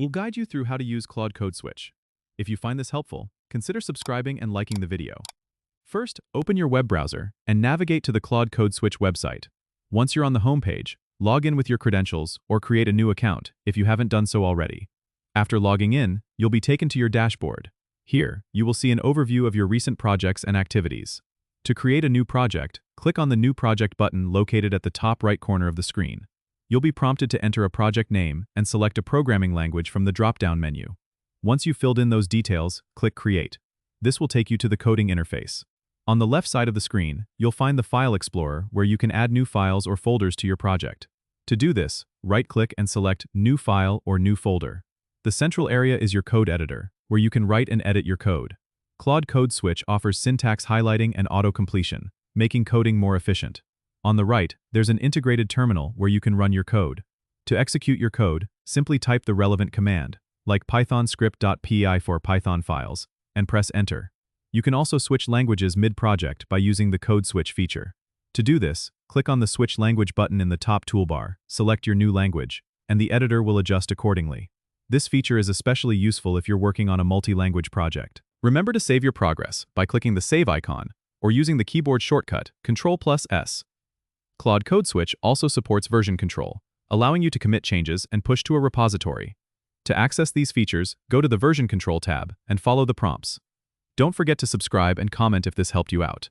We'll guide you through how to use Claude Code Switch. If you find this helpful, consider subscribing and liking the video. First, open your web browser and navigate to the Claude Code Switch website. Once you're on the home page, log in with your credentials or create a new account if you haven't done so already. After logging in, you'll be taken to your dashboard. Here, you will see an overview of your recent projects and activities. To create a new project, click on the New Project button located at the top right corner of the screen. You'll be prompted to enter a project name and select a programming language from the drop-down menu. Once you've filled in those details, click Create. This will take you to the coding interface. On the left side of the screen, you'll find the File Explorer where you can add new files or folders to your project. To do this, right-click and select New File or New Folder. The central area is your code editor, where you can write and edit your code. Claude Code Switch offers syntax highlighting and auto-completion, making coding more efficient. On the right, there's an integrated terminal where you can run your code. To execute your code, simply type the relevant command, like python script.py for Python files, and press Enter. You can also switch languages mid-project by using the Code Switch feature. To do this, click on the Switch Language button in the top toolbar, select your new language, and the editor will adjust accordingly. This feature is especially useful if you're working on a multi-language project. Remember to save your progress by clicking the Save icon or using the keyboard shortcut Ctrl+S. Claude Code Switch also supports version control, allowing you to commit changes and push to a repository. To access these features, go to the Version Control tab and follow the prompts. Don't forget to subscribe and comment if this helped you out.